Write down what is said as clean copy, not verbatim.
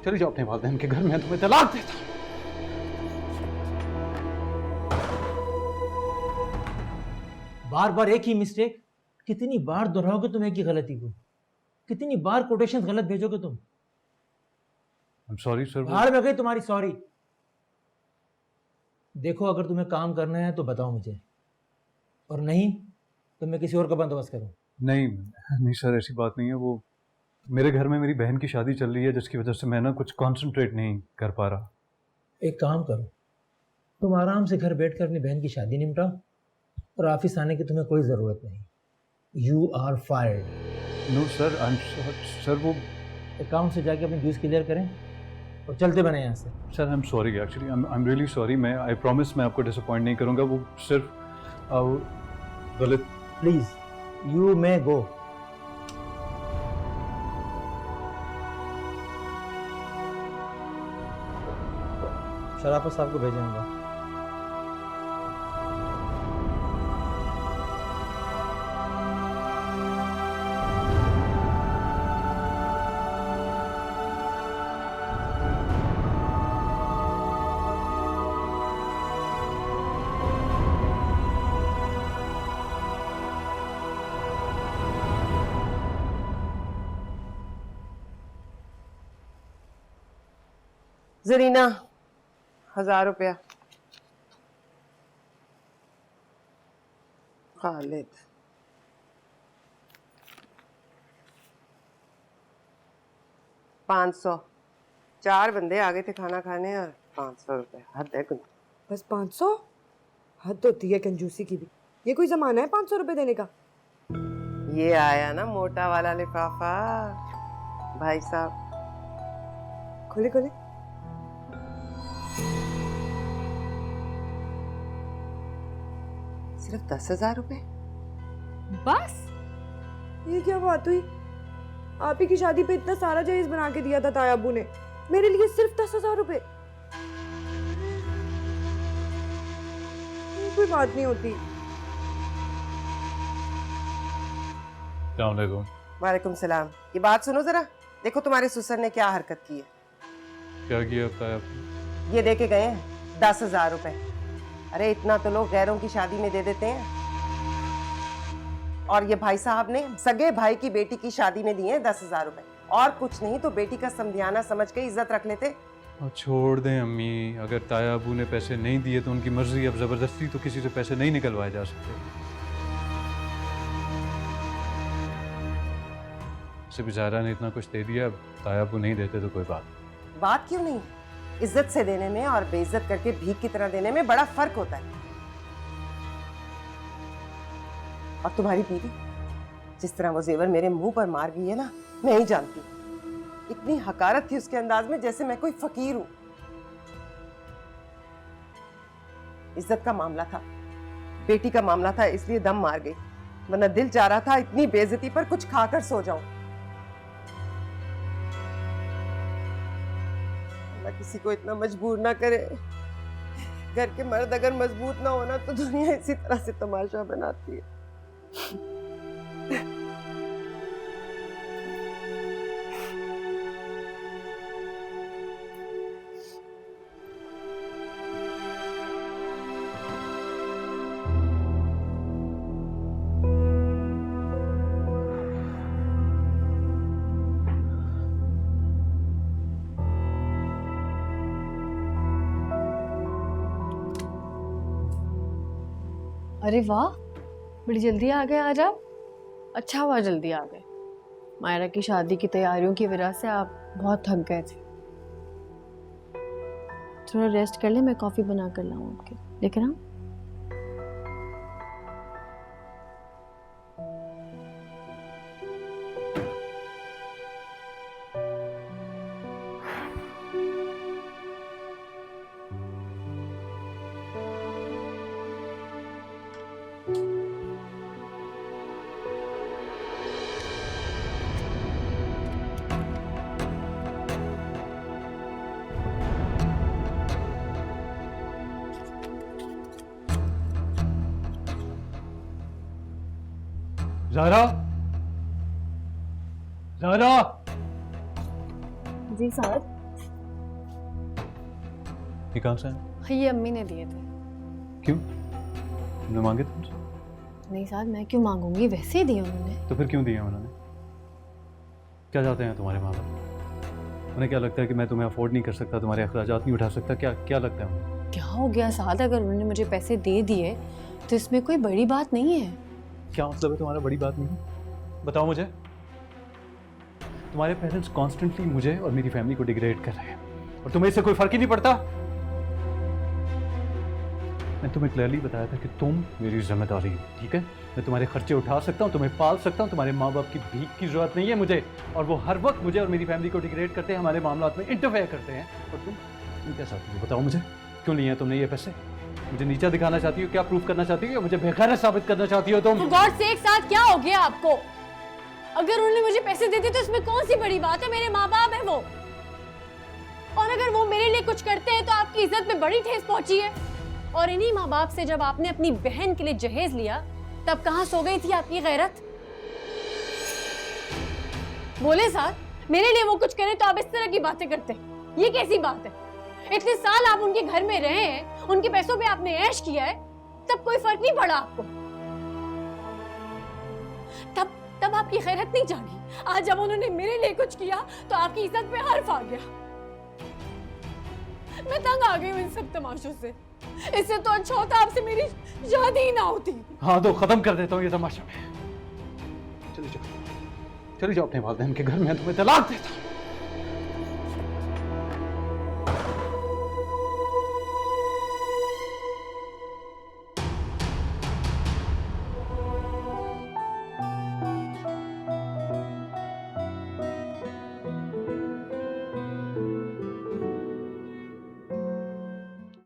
चली जाओ अपने वालिदैन के घर में, तुम्हें तलाक देता हूँ। बार बार एक ही मिस्टेक, कितनी बार दोहराओगे तुम एक ही गलती को? कितनी बार कोटेशन गलत भेजोगे तुम? I'm sorry sir. भाड़ में गई तुम्हारी सॉरी। देखो, अगर तुम्हें काम करना है तो बताओ मुझे, और नहीं तो मैं किसी और का बंदोबस्त करूं। नहीं नहीं सर, ऐसी बात नहीं है। वो मेरे घर में मेरी बहन की शादी चल रही है, जिसकी वजह से मैं ना कुछ कंसंट्रेट नहीं कर पा रहा। एक काम करो, तुम आराम से घर बैठकर अपनी बहन की शादी निपटाओ, और ऑफिस आने की तुम्हें कोई ज़रूरत नहीं। You are fired. No sir, I am sir वो अकाउंट से जाके अपनी ड्यूज क्लियर करें और चलते बने यहाँ से। Sir I am sorry, actually I am really sorry. मैं आई प्रॉमिस मैं आपको डिसअपॉइंट नहीं करूँगा। वो सिर्फ गलत। प्लीज यू मे गो। शराफत साहब को भेजेंगे। जरीना 1000 रुपया। खालिद 500। 4 बंदे आ गए थे खाना खाने और 500 रुपये। हद है कुछ। बस 500? हद होती है कंजूसी की भी। ये कोई जमाना है 500 रुपए देने का? ये आया ना मोटा वाला लिफाफा। भाई साहब खोले खोले। सिर्फ 10,000 रुपए? बस? ये क्या बात हुई? आप ही की शादी पे इतना सारा जहेज बना के दिया था ताया अब्बू ने, मेरे लिए सिर्फ 10,000 रुपए? कोई बात नहीं होती। वालेकुम सलाम। ये बात सुनो जरा। देखो तुम्हारे ससुर ने क्या हरकत की है। क्या किया होता है आपने? ये दे के गए हैं 10,000 रुपए। अरे इतना तो लोग गैरों की शादी में दे देते हैं, और ये भाई साहब ने सगे भाई की बेटी की शादी में दिए हैं 10,000 रुपए। और कुछ नहीं तो बेटी का समझाना समझ के इज्जत रख लेते। और छोड़ दें अम्मी, अगर ताया अबू ने पैसे नहीं दिए तो उनकी मर्जी। अब जबरदस्ती तो किसी से पैसे नहीं निकलवाए जा सकते। सिर्फ ज़ाहरा ने इतना कुछ दे दिया, अब ताया अबू नहीं देते तो कोई बात क्यों नहीं? इज्जत से देने में और बेइज्जत करके भीख की तरह देने में बड़ा फर्क होता है। और तुम्हारी बीवी जिस तरह वो जेवर मेरे मुंह पर मार गई है ना, मैं ही जानती हूँ। इतनी हकारत थी उसके अंदाज में जैसे मैं कोई फकीर हूं। इज्जत का मामला था, बेटी का मामला था, इसलिए दम मार गई। वरना दिल चाह रहा था इतनी बेइज्जती पर कुछ खाकर सो जाऊं। अल्लाह किसी को इतना मजबूर ना करे। घर के मर्द अगर मजबूत ना होना तो दुनिया इसी तरह से तमाशा बनाती है। अरे वाह, बड़ी जल्दी आ गए आज आप। अच्छा हुआ जल्दी आ गए। मायरा की शादी की तैयारियों की वजह से आप बहुत थक गए थे। थोड़ा रेस्ट कर ले, मैं कॉफ़ी बना कर लाऊं आपके, लेकर आऊं? ज़ाहरा, ज़ाहरा, जी साहब। ये कहाँ से है? ये अम्मी ने दिए थे। क्यों? तुमने मांगे थे मुझसे? नहीं साहब, मैं क्यों मांगूंगी, वैसे ही दिए उन्होंने। तो फिर क्यों दिए उन्होंने? क्या चाहते हैं तुम्हारे माँ बाप? उन्हें क्या लगता है कि मैं तुम्हें अफोर्ड नहीं कर सकता, तुम्हारे अखराजात नहीं उठा सकता? क्या क्या लगता है उन्हें? क्या हो गया साद, अगर उन्होंने मुझे पैसे दे दिए तो इसमें कोई बड़ी बात नहीं है। क्या मतलब है तुम्हारा बड़ी बात नहीं? बताओ मुझे। तुम्हारे पेरेंट्स कॉन्स्टेंटली मुझे और मेरी फैमिली को डिग्रेड कर रहे हैं और तुम्हें इससे कोई फर्क ही नहीं पड़ता। मैं तुम्हें क्लियरली बताया था कि तुम मेरी जिम्मेदारी हो, ठीक है? मैं तुम्हारे खर्चे उठा सकता हूँ, तुम्हें पाल सकता हूँ, तुम्हारे माँ बाप की भीख की जरूरत नहीं है मुझे। और वो हर वक्त मुझे और मेरी फैमिली को डिग्रेड करते हैं, हमारे मामलात में इंटरफेयर करते हैं। और तुम क्या चाहती हो? बताओ मुझे, क्यों लिए हैं तुमने ये पैसे? मुझे नीचा दिखाना चाहती हो? क्या प्रूफ करना चाहती हो? या मुझे बेगैरत साबित करना चाहती हो तुम? For God's sake, साथ क्या हो गया आपको? अगर उन्होंने मुझे पैसे दे दिए तो इसमें कौन सी बड़ी बात है? मेरे माँ बाप है वो, और अगर वो मेरे लिए कुछ करते हैं तो आपकी इज्जत में बड़ी ठेस पहुंची है। और इन्हीं माँ बाप से जब आपने अपनी बहन के लिए जहेज लिया तब कहाँ सो गई थी आपकी गैरत? बोले साथ, मेरे लिए वो कुछ करें तो आप इस तरह की बातें करते हैं, ये कैसी बात है? इतने साल आप उनके घर में रहे हैं, उनके पैसों पे आपने ऐश किया है, तब कोई फर्क नहीं पड़ा आपको? तब आपकी गैरत नहीं जागी। आज जब उन्होंने मेरे लिए कुछ किया तो आपकी इज्जत पे हर्फ आ गया। मैं तंग आ गई हूँ इन सब तमाशों से। इससे तो अच्छा होता आपसे मेरी शादी ही ना होती। हाँ तो खत्म कर देता हूँ ये तमाशा में। चली जाओ अपने वालिदैन के घर में, तुम्हें तलाक देता हूँ।